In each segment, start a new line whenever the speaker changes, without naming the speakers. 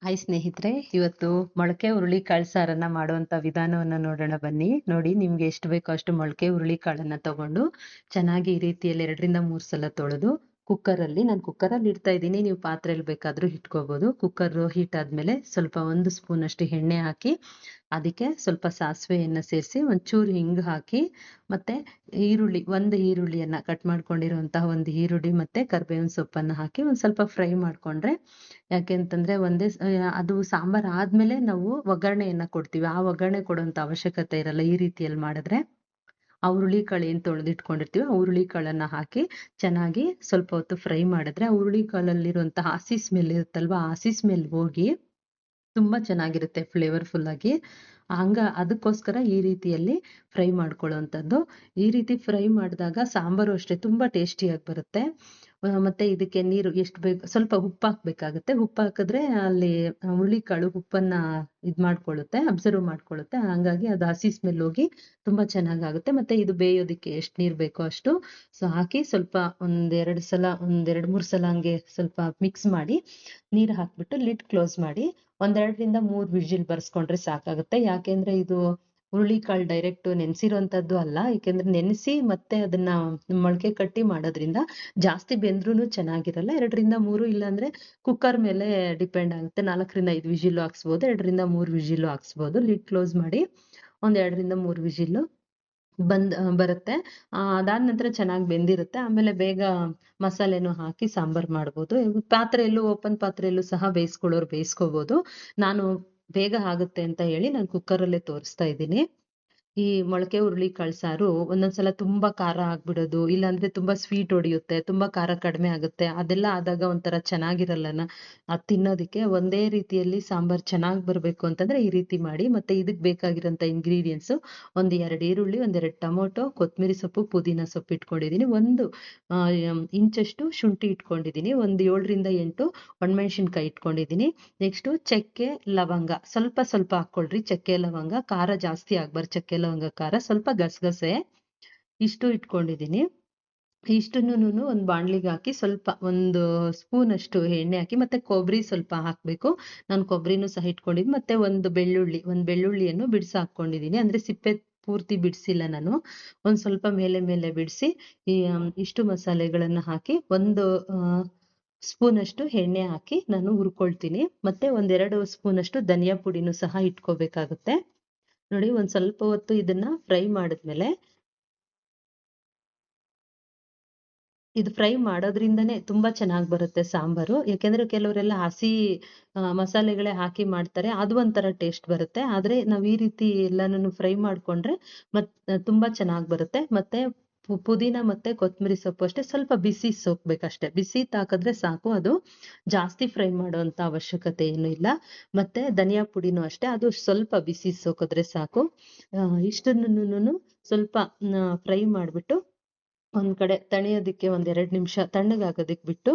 Hi ಸ್ನೇಹಿತರೆ, ಇವತ್ತು ಮೊಳಕೆ ಹುರುಳಿಕಾಳು ಸಾರನ್ನ ಮಾಡುವಂತ ವಿಧಾನವನ್ನ ನೋಡೋಣ ಬನ್ನಿ. ನೋಡಿ, ನಿಮ್ಗೆ ಎಷ್ಟು ಬೇಕೋ ಅಷ್ಟು ಮೊಳಕೆ ಹುರುಳಿಕಾಳನ್ನ ತಗೊಂಡು ಚೆನ್ನಾಗಿ ಈ ರೀತಿಯಲ್ಲಿ 2 ರಿಂದ 3 ಸಲ ತೊಳೆದು ಕುಕ್ಕರಲ್ಲಿ, ನಾನು ಕುಕ್ಕರಲ್ಲಿ ಇಡ್ತಾ ಇದ್ದೀನಿ, ನೀವು ಪಾತ್ರೆಯಲ್ಲಿ ಬೇಕಾದ್ರೂ ಇಟ್ಕೋಬಹುದು. ಕುಕ್ಕರ್ ಹೀಟ್ ಆದ್ಮೇಲೆ ಸ್ವಲ್ಪ 1 ಸ್ಪೂನ್ ಅಷ್ಟು ಎಣ್ಣೆ ಹಾಕಿ ಅದಕ್ಕೆ ಸ್ವಲ್ಪ ಸಾಸಿವೆಯನ್ನ ಸೇರಿಸಿ ಒಂಚೂರು ಹಿಂಗ್ ಹಾಕಿ ಮತ್ತೆ ಒಂದು ಈರುಳ್ಳಿಯನ್ನ ಕಟ್ ಮಾಡ್ಕೊಂಡಿರುವಂತಹ ಒಂದು ಈರುಳ್ಳಿ ಮತ್ತೆ ಕರ್ಬೇವಿನ ಸೊಪ್ಪನ್ನ ಹಾಕಿ ಒಂದ್ ಸ್ವಲ್ಪ ಫ್ರೈ ಮಾಡ್ಕೊಂಡ್ರೆ, ಯಾಕೆಂತಂದ್ರೆ ಅದು ಸಾಂಬಾರ್ ಆದ್ಮೇಲೆ ನಾವು ಒಗ್ಗರಣೆಯನ್ನ ಕೊಡ್ತೀವಿ. ಆ ಒಗ್ಗರಣೆ ಕೊಡುವಂತ ಅವಶ್ಯಕತೆ ಇರಲ್ಲ ಈ ರೀತಿಯಲ್ಲಿ ಮಾಡಿದ್ರೆ. ಆ ಹುರುಳಿಕಾಳು ಏನ್ ತೊಳೆದಿಟ್ಕೊಂಡಿರ್ತೀವಿ ಆ ಹುರುಳಿಕಾಳನ್ನ ಹಾಕಿ ಚೆನ್ನಾಗಿ ಸ್ವಲ್ಪ ಹೊತ್ತು ಫ್ರೈ ಮಾಡಿದ್ರೆ ಆ ಹುರುಳಿಕಾಳಲ್ಲಿರುವಂತಹ ಹಸಿ ಸ್ಮೆಲ್ ಇರುತ್ತಲ್ವಾ, ಆ ಹಸಿ ಸ್ಮೆಲ್ ಹೋಗಿ ತುಂಬಾ ಚೆನ್ನಾಗಿರುತ್ತೆ ಫ್ಲೇವರ್ಫುಲ್ ಆಗಿ. ಅದಕ್ಕೋಸ್ಕರ ಈ ರೀತಿಯಲ್ಲಿ ಫ್ರೈ ಮಾಡ್ಕೊಳ್ಳುವಂಥದ್ದು. ಈ ರೀತಿ ಫ್ರೈ ಮಾಡಿದಾಗ ಸಾಂಬಾರು ಅಷ್ಟೇ ತುಂಬಾ ಟೇಸ್ಟಿಯಾಗಿ ಬರುತ್ತೆ. ಮತ್ತೆ ಇದಕ್ಕೆ ನೀರು ಎಷ್ಟು ಬೇಕು ಸ್ವಲ್ಪ ಉಪ್ಪು ಹಾಕ್ಬೇಕಾಗುತ್ತೆ. ಉಪ್ಪು ಹಾಕಿದ್ರೆ ಅಲ್ಲಿ ಹುರುಳಿಕಾಳು ಉಪ್ಪನ್ನ ಮಾಡ್ಕೊಳ್ಳುತ್ತೆ, ಅಬ್ಸರ್ವ್ ಮಾಡ್ಕೊಳ್ಳುತ್ತೆ. ಹಂಗಾಗಿ ಅದು ಹಸಿ ಸ್ಮೆಲ್ ಹೋಗಿ ತುಂಬಾ ಚೆನ್ನಾಗಾಗುತ್ತೆ. ಮತ್ತೆ ಇದು ಬೇಯೋದಿಕ್ಕೆ ಎಷ್ಟು ನೀರು ಬೇಕೋ ಅಷ್ಟು ಹಾಕಿ ಸ್ವಲ್ಪ ಒಂದ್ 2-3 ಸಲ ಹಂಗೆ ಸ್ವಲ್ಪ ಮಿಕ್ಸ್ ಮಾಡಿ ನೀರು ಹಾಕ್ಬಿಟ್ಟು ಲಿಡ್ ಕ್ಲೋಸ್ ಮಾಡಿ 1-2 ರಿಂದ 3 ವಿಜಿಲ್ ಬರ್ಸ್ಕೊಂಡ್ರೆ ಸಾಕಾಗುತ್ತೆ. ಯಾಕೆಂದ್ರೆ ಇದು ಹುರುಳಿಕಾಳು ಡೈರೆಕ್ಟ್ ನೆನ್ಸಿರೋಂಥದ್ದು ಅಲ್ಲ. ಯಾಕೆಂದ್ರೆ ನೆನೆಸಿ ಮತ್ತೆ ಅದನ್ನ ಮೊಳಕೆ ಕಟ್ಟಿ ಮಾಡೋದ್ರಿಂದ ಜಾಸ್ತಿ ಬೆಂದ್ರೂ ಚೆನ್ನಾಗಿರಲ್ಲ. 2-3 ಇಲ್ಲಾಂದ್ರೆ ಕುಕ್ಕರ್ ಮೇಲೆ ಡಿಪೆಂಡ್ ಆಗುತ್ತೆ. 4-5 ವಿಜಿಲ್ ಹಾಕ್ಸ್ಬೋದು, 2-3 ವಿಜಿಲ್ ಹಾಕ್ಸ್ಬೋದು. ಲಿಡ್ ಕ್ಲೋಸ್ ಮಾಡಿ 1-2-3 ವಿಜಿಲ್ ಬರುತ್ತೆ. ಅದಾದ ನಂತರ ಚೆನ್ನಾಗಿ ಬೆಂದಿರುತ್ತೆ. ಆಮೇಲೆ ಬೇಗ ಮಸಾಲೆನೂ ಹಾಕಿ ಸಾಂಬಾರ್ ಮಾಡ್ಬೋದು. ಪಾತ್ರೆಯಲ್ಲೂ ಓಪನ್ ಪಾತ್ರೆಯಲ್ಲೂ ಸಹ ಬೇಯಿಸ್ಕೊಳ್ಳೋರು ಬೇಯಿಸ್ಕೋಬಹುದು. ನಾನು ಬೇಗ ಆಗುತ್ತೆ ಅಂತ ಹೇಳಿ ನಾನು ಕುಕ್ಕರಲ್ಲೇ ತೋರಿಸ್ತಾ ಇದ್ದೀನಿ. ಈ ಮೊಳಕೆ ಹುರುಳಿಕಾಳು ಸಾರು ಒಂದೊಂದ್ಸಲ ತುಂಬಾ ಖಾರ ಆಗ್ಬಿಡೋದು, ಇಲ್ಲಾಂದ್ರೆ ತುಂಬಾ ಸ್ವೀಟ್ ಹೊಡಿಯುತ್ತೆ, ತುಂಬಾ ಖಾರ ಕಡಿಮೆ ಆಗುತ್ತೆ, ಅದೆಲ್ಲ ಆದಾಗ ಒಂಥರ ಚೆನ್ನಾಗಿರಲ್ಲನ ಅದ್ ತಿನ್ನೋದಿಕ್ಕೆ. ಒಂದೇ ರೀತಿಯಲ್ಲಿ ಸಾಂಬಾರ್ ಚೆನ್ನಾಗಿ ಬರ್ಬೇಕು ಅಂತಂದ್ರೆ ಈ ರೀತಿ ಮಾಡಿ. ಮತ್ತೆ ಇದಕ್ ಬೇಕಾಗಿರೋಂಥ ಇಂಗ್ರೀಡಿಯೆಂಟ್ಸ್ 2 ಈರುಳ್ಳಿ, 2 ಟೊಮೊಟೊ, ಕೊತ್ತಂಬರಿ ಸೊಪ್ಪು, ಪುದೀನ ಸೊಪ್ಪು ಇಟ್ಕೊಂಡಿದೀನಿ. 1 ಇಂಚಷ್ಟು ಶುಂಠಿ ಇಟ್ಕೊಂಡಿದೀನಿ. 7-8 ಒಣಮೆಣಸಿನ್ಕಾಯಿ ಇಟ್ಕೊಂಡಿದೀನಿ. ನೆಕ್ಸ್ಟ್ ಚಕ್ಕೆ ಲವಂಗ ಸ್ವಲ್ಪ ಸ್ವಲ್ಪ ಹಾಕೊಳ್ರಿ. ಚಕ್ಕೆ ಲವಂಗ ಖಾರ ಜಾಸ್ತಿ ಆಗ್ಬಾರ್ದು. ಚಕ್ಕೆ ಲವಂಗ ಖಾರ ಸ್ವಲ್ಪ ಗಸಗಸೆ ಇಷ್ಟು ಇಟ್ಕೊಂಡಿದೀನಿ. ಇಷ್ಟನ್ನು ಒಂದ್ ಬಾಣ್ಲಿಗೆ ಹಾಕಿ ಸ್ವಲ್ಪ 1 ಸ್ಪೂನ್ ಅಷ್ಟು ಎಣ್ಣೆ ಹಾಕಿ ಮತ್ತೆ ಕೊಬ್ಬರಿ ಸ್ವಲ್ಪ ಹಾಕ್ಬೇಕು. ನಾನು ಕೊಬ್ಬರಿನೂ ಸಹ ಇಟ್ಕೊಂಡಿದ್ದೀನಿ. ಮತ್ತೆ ಒಂದು ಬೆಳ್ಳುಳ್ಳಿಯನ್ನು ಬಿಡ್ಸಿ ಹಾಕೊಂಡಿದೀನಿ. ಅಂದ್ರೆ ಸಿಪ್ಪೆ ಪೂರ್ತಿ ಬಿಡ್ಸಿಲ್ಲ ನಾನು, ಒಂದ್ ಸ್ವಲ್ಪ ಮೇಲೆ ಬಿಡಿಸಿ ಇಷ್ಟು ಮಸಾಲೆಗಳನ್ನ ಹಾಕಿ 1 ಸ್ಪೂನ್ ಅಷ್ಟು ಎಣ್ಣೆ ಹಾಕಿ ನಾನು ಹುರ್ಕೊಳ್ತೀನಿ. ಮತ್ತೆ 1-2 ಸ್ಪೂನ್ ಅಷ್ಟು ಧನಿಯಾ ಪುಡಿನೂ ಸಹ ಇಟ್ಕೋಬೇಕಾಗುತ್ತೆ. ನೋಡಿ, ಒಂದ್ ಸ್ವಲ್ಪ ಹೊತ್ತು ಇದನ್ನ ಫ್ರೈ ಮಾಡಿದ್ಮೇಲೆ, ಇದು ಫ್ರೈ ಮಾಡೋದ್ರಿಂದನೇ ತುಂಬಾ ಚೆನ್ನಾಗಿ ಬರುತ್ತೆ ಸಾಂಬಾರು. ಯಾಕೆಂದ್ರೆ ಕೆಲವರೆಲ್ಲ ಹಸಿ ಮಸಾಲೆಗಳೇ ಹಾಕಿ ಮಾಡ್ತಾರೆ, ಅದು ಒಂಥರ ಟೇಸ್ಟ್ ಬರುತ್ತೆ. ಆದ್ರೆ ನಾವ್ ಈ ರೀತಿ ಎಲ್ಲಾನು ಫ್ರೈ ಮಾಡ್ಕೊಂಡ್ರೆ ತುಂಬಾ ಚೆನ್ನಾಗಿ ಬರುತ್ತೆ. ಮತ್ತೆ ಪುದೀನ ಮತ್ತೆ ಕೊತ್ತಂಬರಿ ಸೊಪ್ಪು ಅಷ್ಟೇ ಸ್ವಲ್ಪ ಬಿಸಿ ಸೋಕ್ಬೇಕಷ್ಟೇ. ಬಿಸಿ ಹಾಕಿದ್ರೆ ಸಾಕು, ಅದು ಜಾಸ್ತಿ ಫ್ರೈ ಮಾಡುವಂತ ಅವಶ್ಯಕತೆ ಏನು ಇಲ್ಲ. ಮತ್ತೆ ಧನಿಯಾ ಪುಡಿನೂ ಅಷ್ಟೇ, ಅದು ಸ್ವಲ್ಪ ಬಿಸಿ ಸೋಕಿದ್ರೆ ಸಾಕು. ಇಷ್ಟನ್ನು ಸ್ವಲ್ಪ ಫ್ರೈ ಮಾಡ್ಬಿಟ್ಟು ಒಂದ್ ಕಡೆ ತಣಿಯೋದಿಕ್ಕೆ 1-2 ನಿಮಿಷ ತಣ್ಣಗಾಗೋದಿಕ್ ಬಿಟ್ಟು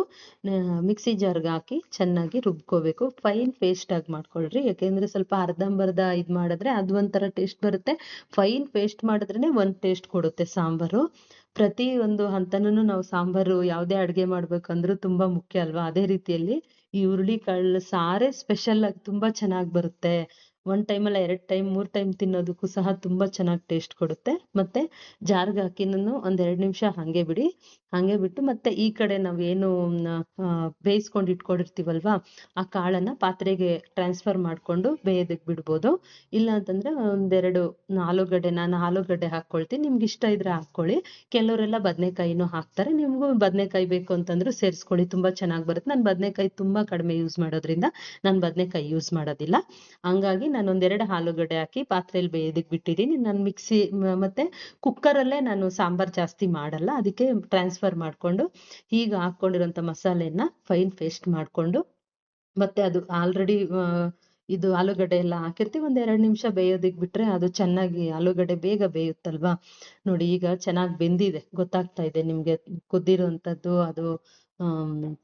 ಮಿಕ್ಸಿ ಜಾರ್ಗೆ ಹಾಕಿ ಚೆನ್ನಾಗಿ ರುಬ್ಕೋಬೇಕು. ಫೈನ್ ಪೇಸ್ಟ್ ಆಗಿ ಮಾಡ್ಕೊಳ್ರಿ. ಯಾಕೆಂದ್ರೆ ಸ್ವಲ್ಪ ಅರ್ಧಂಬರ್ಧ ಮಾಡಿದ್ರೆ ಅದು ಒಂಥರ ಟೇಸ್ಟ್ ಬರುತ್ತೆ. ಫೈನ್ ಪೇಸ್ಟ್ ಮಾಡಿದ್ರೇನೆ ಒಂದ್ ಟೇಸ್ಟ್ ಕೊಡುತ್ತೆ ಸಾಂಬಾರು. ಪ್ರತಿ ಒಂದು ಹಂತನೂ ನಾವು ಸಾಂಬಾರು ಯಾವ್ದೇ ಅಡ್ಗೆ ಮಾಡ್ಬೇಕಂದ್ರೂ ತುಂಬಾ ಮುಖ್ಯ ಅಲ್ವಾ. ಅದೇ ರೀತಿಯಲ್ಲಿ ಈ ಹುರುಳಿಕಾಳು ಸಾರೇ ಸ್ಪೆಷಲ್ ಆಗಿ ತುಂಬಾ ಚೆನ್ನಾಗಿ ಬರುತ್ತೆ. 1 ಟೈಮ್ ಅಲ್ಲ 2 ಟೈಮ್ 3 ಟೈಮ್ ತಿನ್ನೋದಕ್ಕೂ ಸಹ ತುಂಬಾ ಚೆನ್ನಾಗಿ ಟೇಸ್ಟ್ ಕೊಡುತ್ತೆ. ಮತ್ತೆ ಜಾರ್ಗೆ ಹಾಕಿ 1-2 ನಿಮಿಷ ಹಂಗೆ ಬಿಡಿ. ಹಂಗೆ ಬಿಟ್ಟು ಮತ್ತೆ ಈ ಕಡೆ ನಾವೇನು ಬೇಯಿಸ್ಕೊಂಡು ಇಟ್ಕೊಂಡಿರ್ತೀವಲ್ವಾ, ಆ ಕಾಳನ್ನ ಪಾತ್ರೆಗೆ ಟ್ರಾನ್ಸ್ಫರ್ ಮಾಡ್ಕೊಂಡು ಬೇಯೋದಕ್ ಬಿಡ್ಬೋದು. ಇಲ್ಲ ಅಂತಂದ್ರೆ 1-2 ನಾನು ಆಲೂಗಡ್ಡೆ ಹಾಕೊಳ್ತೀನಿ. ನಿಮ್ಗೆ ಇಷ್ಟ ಇದ್ರೆ ಹಾಕೊಳ್ಳಿ. ಕೆಲವರೆಲ್ಲ ಬದನೆಕಾಯಿನೂ ಹಾಕ್ತಾರೆ. ನಿಮ್ಗೂ ಬದನೆಕಾಯಿ ಬೇಕು ಅಂತಂದ್ರೂ ಸೇರಿಸ್ಕೊಳ್ಳಿ, ತುಂಬಾ ಚೆನ್ನಾಗಿ ಬರುತ್ತೆ. ನಾನು ಬದನೆಕಾಯಿ ತುಂಬಾ ಕಡಿಮೆ ಯೂಸ್ ಮಾಡೋದ್ರಿಂದ ನಾನು ಬದನೆಕಾಯಿ ಯೂಸ್ ಮಾಡೋದಿಲ್ಲ. ಹಂಗಾಗಿ ನಾನು 1-2 ಆಲೂಗಡ್ಡೆ ಹಾಕಿ ಪಾತ್ರೆಯಲ್ಲಿ ಬೇಯೋದಕ್ ಬಿಟ್ಟಿದ್ದೀನಿ. ನಾನು ಮತ್ತೆ ಕುಕ್ಕರಲ್ಲೇ ನಾನು ಸಾಂಬಾರ್ ಜಾಸ್ತಿ ಮಾಡಲ್ಲ, ಅದಕ್ಕೆ ಟ್ರಾನ್ಸ್ಫರ್ ಮಾಡ್ಕೊಂಡು ಈಗ ಹಾಕೊಂಡಿರೋಂಥ ಮಸಾಲೆನ ಫೈನ್ ಪೇಸ್ಟ್ ಮಾಡ್ಕೊಂಡು ಮತ್ತೆ ಅದು ಆಲ್ರೆಡಿ ಇದು ಆಲೂಗಡ್ಡೆ ಎಲ್ಲ ಹಾಕಿರ್ತೀವಿ. 1-2 ನಿಮಿಷ ಬೇಯೋದಿಕ್ ಬಿಟ್ರೆ ಅದು ಚೆನ್ನಾಗಿ ಆಲೂಗಡ್ಡೆ ಬೇಗ ಬೇಯುತ್ತಲ್ವಾ. ನೋಡಿ, ಈಗ ಚೆನ್ನಾಗಿ ಬೆಂದಿದೆ, ಗೊತ್ತಾಗ್ತಾ ಇದೆ ನಿಮ್ಗೆ ಕುದ್ದಿರೋಂಥದ್ದು. ಅದು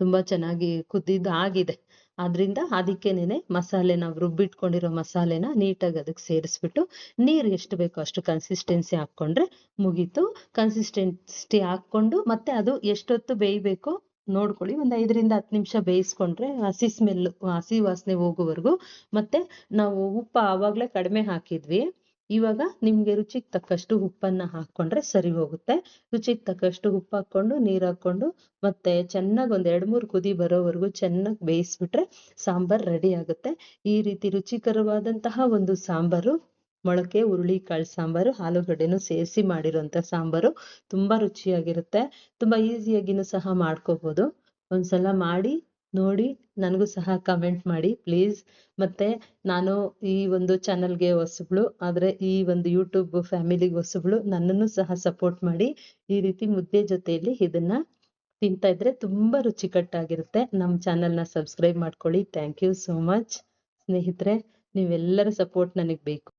ತುಂಬಾ ಚೆನ್ನಾಗಿ ಆಗಿದೆ. ಆದ್ರಿಂದ ಅದಕ್ಕೇನೆ ಮಸಾಲೆ ನಾವು ರುಬ್ಬಿಟ್ಕೊಂಡಿರೋ ಮಸಾಲೆನ ನೀಟಾಗಿ ಅದಕ್ಕೆ ಸೇರಿಸ್ಬಿಟ್ಟು ನೀರು ಎಷ್ಟು ಬೇಕೋ ಅಷ್ಟು ಕನ್ಸಿಸ್ಟೆನ್ಸಿ ಹಾಕೊಂಡ್ರೆ ಮುಗೀತು. ಕನ್ಸಿಸ್ಟೆನ್ಸಿ ಹಾಕೊಂಡು ಮತ್ತೆ ಅದು ಎಷ್ಟೊತ್ತು ಬೇಯಬೇಕು ನೋಡ್ಕೊಳ್ಳಿ. ಒಂದು 5ರಿಂದ 10 ನಿಮಿಷ ಬೇಯಿಸ್ಕೊಂಡ್ರೆ ಹಸಿ ವಾಸನೆ ಹೋಗೋವರೆಗೂ. ಮತ್ತೆ ನಾವು ಉಪ್ಪು ಆವಾಗಲೇ ಕಡಿಮೆ ಹಾಕಿದ್ವಿ. ಇವಾಗ ನಿಮ್ಗೆ ರುಚಿಗೆ ತಕ್ಕಷ್ಟು ಉಪ್ಪನ್ನ ಹಾಕೊಂಡ್ರೆ ಸರಿ ಹೋಗುತ್ತೆ. ರುಚಿಗೆ ತಕ್ಕಷ್ಟು ಉಪ್ಪು ಹಾಕೊಂಡು ನೀರು ಹಾಕೊಂಡು ಮತ್ತೆ ಚೆನ್ನಾಗಿ ಒಂದ್ 2-3 ಕುದಿ ಬರೋವರೆಗೂ ಚೆನ್ನಾಗಿ ಬೇಯಿಸ್ಬಿಟ್ರೆ ಸಾಂಬಾರ್ ರೆಡಿ ಆಗುತ್ತೆ. ಈ ರೀತಿ ರುಚಿಕರವಾದಂತಹ ಒಂದು ಸಾಂಬಾರು ಮೊಳಕೆ ಹುರುಳಿಕಾಳು ಸಾಂಬಾರು, ಆಲೂಗಡ್ಡೆನೂ ಸೇರಿಸಿ ಮಾಡಿರೋಂಥ ಸಾಂಬಾರು ತುಂಬಾ ರುಚಿಯಾಗಿರುತ್ತೆ. ತುಂಬಾ ಈಸಿಯಾಗಿನೂ ಸಹ ಮಾಡ್ಕೋಬಹುದು. ಒಂದ್ಸಲ ಮಾಡಿ ನೋಡಿ, ನನಗೂ ಸಹ ಕಮೆಂಟ್ ಮಾಡಿ ಪ್ಲೀಸ್. ಮತ್ತೆ ನಾನು ಈ ಒಂದು ಚಾನಲ್ಗೆ ಹೊಸಬ್ಳು, ಆದ್ರೆ ಈ ಒಂದು ಯೂಟ್ಯೂಬ್ ಫ್ಯಾಮಿಲಿಗೆ ಹೊಸಬ್ಳು. ನನ್ನನ್ನು ಸಹ ಸಪೋರ್ಟ್ ಮಾಡಿ. ಈ ರೀತಿ ಮುದ್ದೆ ಜೊತೆಯಲ್ಲಿ ಇದನ್ನ ತಿಂತಾ ಇದ್ರೆ ತುಂಬಾ ರುಚಿಕಟ್ಟಾಗಿರುತ್ತೆ. ನಮ್ಮ ಚಾನಲ್ನ ಸಬ್ಸ್ಕ್ರೈಬ್ ಮಾಡ್ಕೊಳ್ಳಿ. ಥ್ಯಾಂಕ್ ಯು ಸೋ ಮಚ್ ಸ್ನೇಹಿತರೆ. ನೀವೆಲ್ಲರ ಸಪೋರ್ಟ್ ನನಗೆ ಬೇಕು.